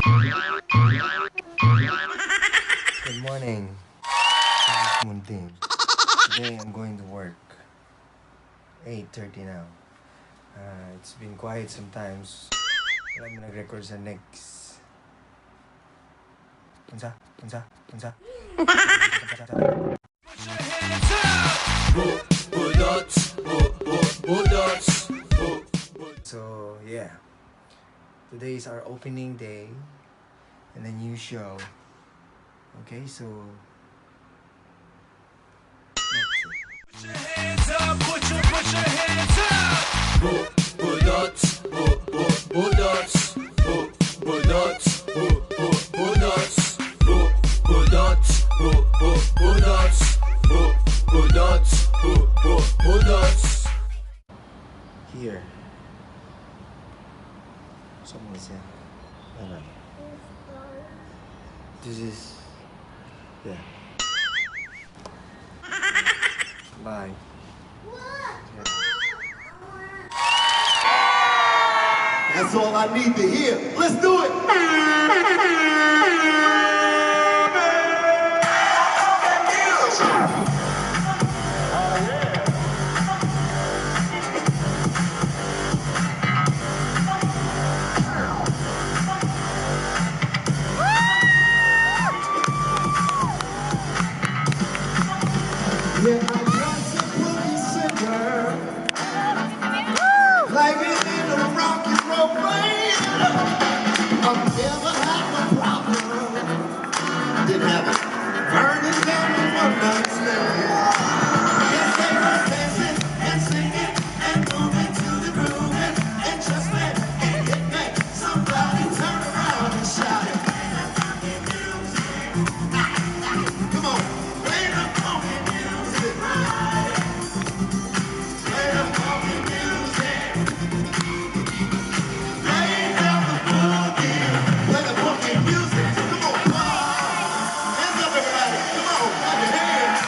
Good morning. This is Monding. Today I'm going to work. 8:30 now. It's been quiet sometimes. Wala mo nag-record sa next. Unsa? So yeah, today is our opening day and a new show. Okay, so Put your hands up, put your hands up. Bulldogs, bulldogs, bulldogs, bulldogs, bulldogs, bulldogs, bulldogs. here. Something is here. Alright. This is yeah. Bye. Yeah. That's all I need to hear. Let's do it. Yeah, I'm just a police singer, like it in a rock and roll band. I've never had no problem. Didn't have it. Burning down the one night stand. Yes, they were dancing and singing and moving to the groove and just let it hit me. Somebody turn around and shout it. Come on, play the funky music. Play the funky music. Play down the boogie. Play the funky music. Come on, hands up, everybody. Come on, clap your hands.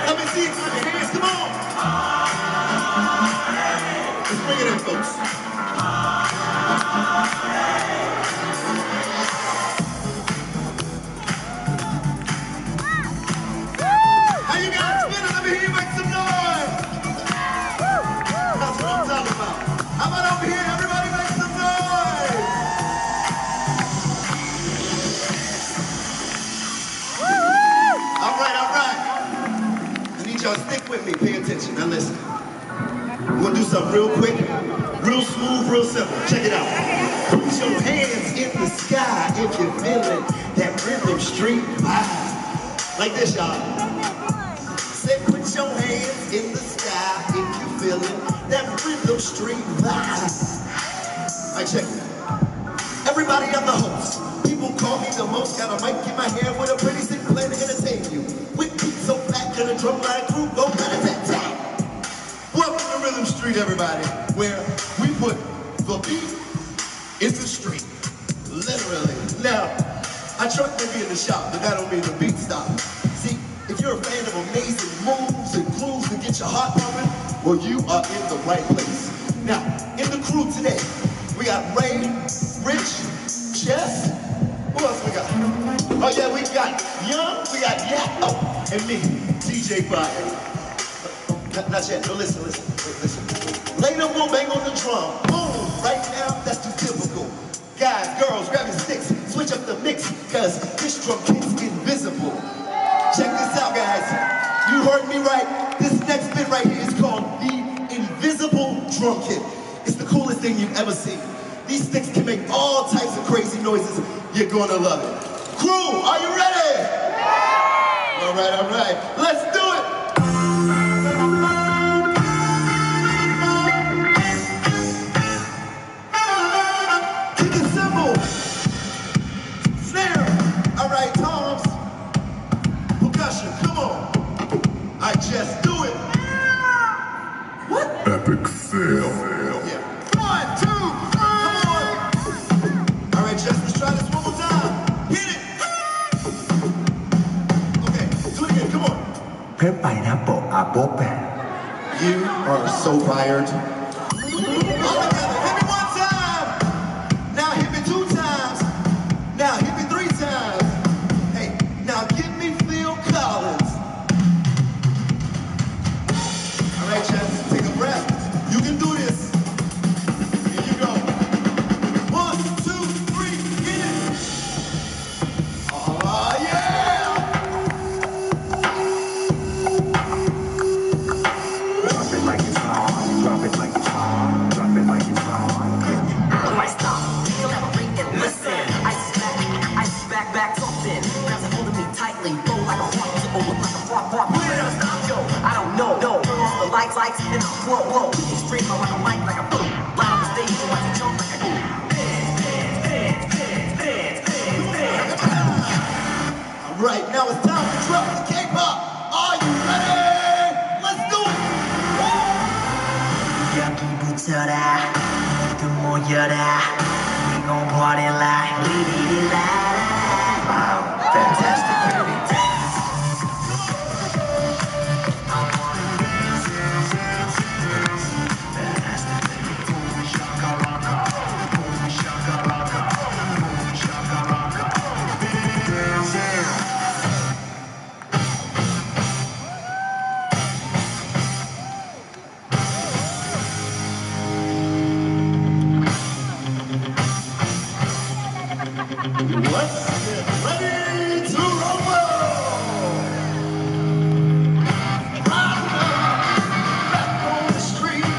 Let me see you clap your hands. Come on. Let's bring it in, folks. How you guys feeling? Let me hear you make some noise. That's what I'm talking about. How about over here? Everybody make some noise. All right, all right. I need y'all to stick with me. Pay attention. Now listen. We're gonna do something real quick, real smooth, real simple. Check it out. Put your hands in the sky if you're feeling that rhythm street vibe. Like this, y'all. Say, put your hands in the sky if you're feeling that rhythm street vibe. All right, check it out. Everybody, I'm the host. People call me the most. Got a mic in my hand with a pretty sick plan to entertain you. With beats so fat and a drum line crew, go rat-a-tat-tat. Welcome to Rhythm Street, everybody, where we put the beat in the street, literally. Now, I truck may be in the shop, but that don't mean the beat stop. See, if you're a fan of amazing moves and grooves to get your heart pumping, well, you are in the right place. Now, in the crew today, we got Ray, Rich, Jess. Who else we got? Oh yeah, we got Young, we got Yak, and me, DJ Fire. Not yet. No, listen. Later we'll bang on the drum. Boom! Right now, that's too typical. Guys, girls, grab your sticks. Switch up the mix, cause this drum kit's invisible. Check this out, guys. You heard me right. This next bit right here is called the Invisible Drum Kit. It's the coolest thing you've ever seen. These sticks can make all types of crazy noises. You're gonna love it. Crew, are you ready? All right. Let's do it. Just do it. What? Epic fail. Yeah. 1, 2, 3. Come on. All right, Jess, let's try this one more time. Hit it. Okay, do it again. Come on. Pineapple, apple, You are so fired. All together. Hit me one time. lights, and I'm whoa. Extreme, I rock a mic like a boom. Light on the stage, and watch it jump like a boom. Right, now it's time to drop the K-pop. Are you ready? Let's do it! 여기 붙어라, 모두 모여라. We gon' party like we did it live. Wow, fantastic, baby. Let's get ready to rumble! Round back on the street.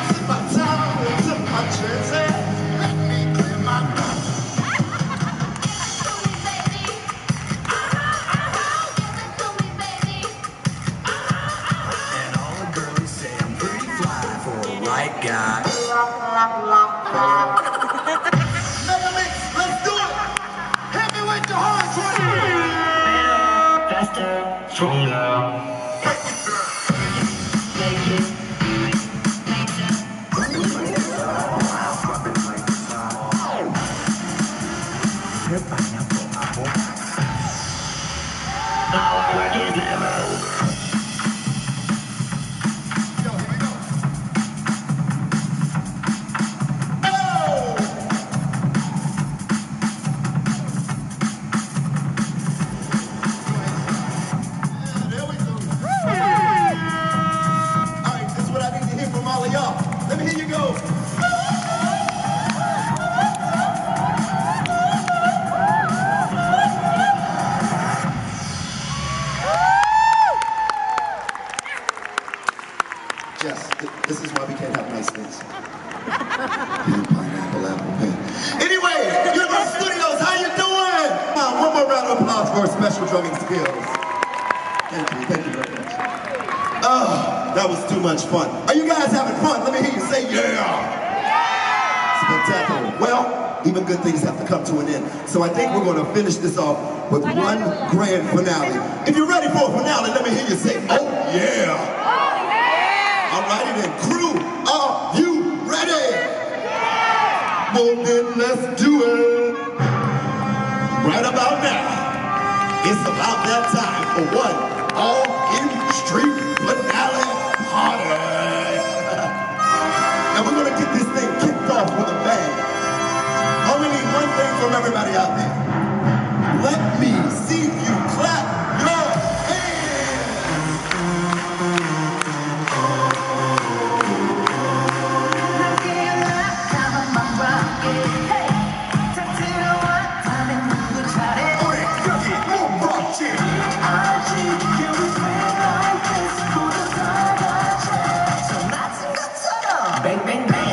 Sip my time and took my chances. Let me clear my throat. And all the girlies say I'm pretty fly for a white guy. Mega Mix, let's do it! Hit me with the horns right now! Faster, stronger. Our work is never over. Yo, here we go. Oh! Yeah, there we go. All right, this is what I need to hear from all of y'all. Let me hear you go. Jess, this is why we can't have nice things. Pineapple, apple, pen. Anyway, Universal Studios, how you doing? One more round of applause for our special drumming skills. Thank you very much. Oh, that was too much fun. Are you guys having fun? Let me hear you say yeah. Spectacular. Well, even good things have to come to an end. So I think we're going to finish this off with one grand finale. If you're ready for a finale, let me hear you say, oh yeah. Alrighty then, crew, are you ready? Well then, let's do it. Right about now, it's about that time for one all-in street finale party. Now we're gonna get this thing kicked off with a bang. I only need one thing from everybody out there. Let me see you clap your hands. Bang, bang, bang.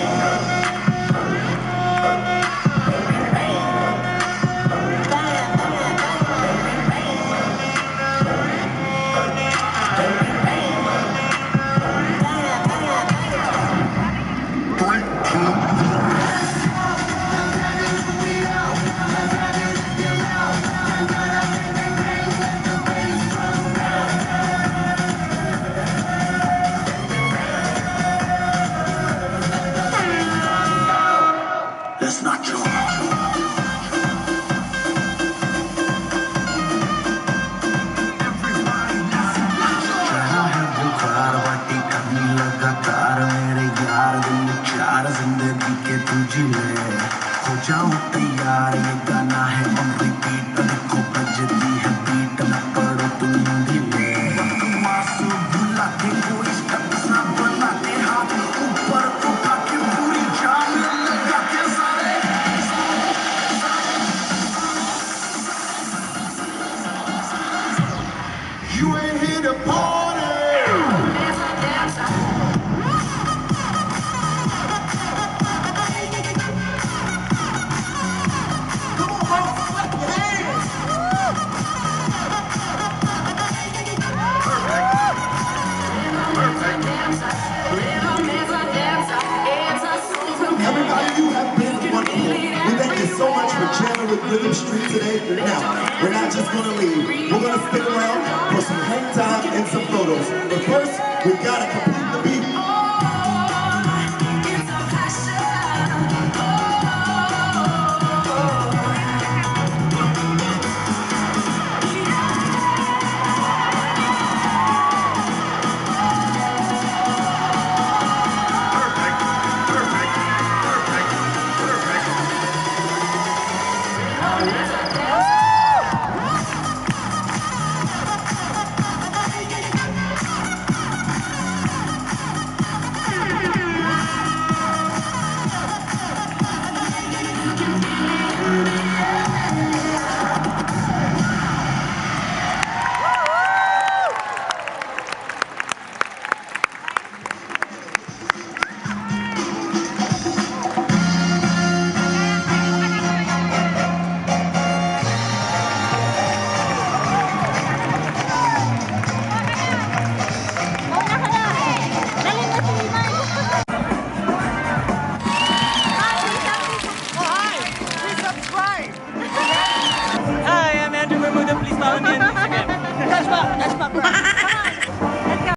Let's not joke. जिंदगी के तुझी ले हो जाऊं तैयार ये गाना है ऑन रिपीट देखो बजती है बीट न पड़ो तुम ढीले बकवास भुला के कोई स्टेप्स ना बना के हाथ ऊपर उठा के पूरी जान लगा के सारे You ain't here to party. Come on, folks, clap your hands. Rhythm Street today. Now, we're not just going to leave. We're going to stick around for some hang time and some photos. But first, we got to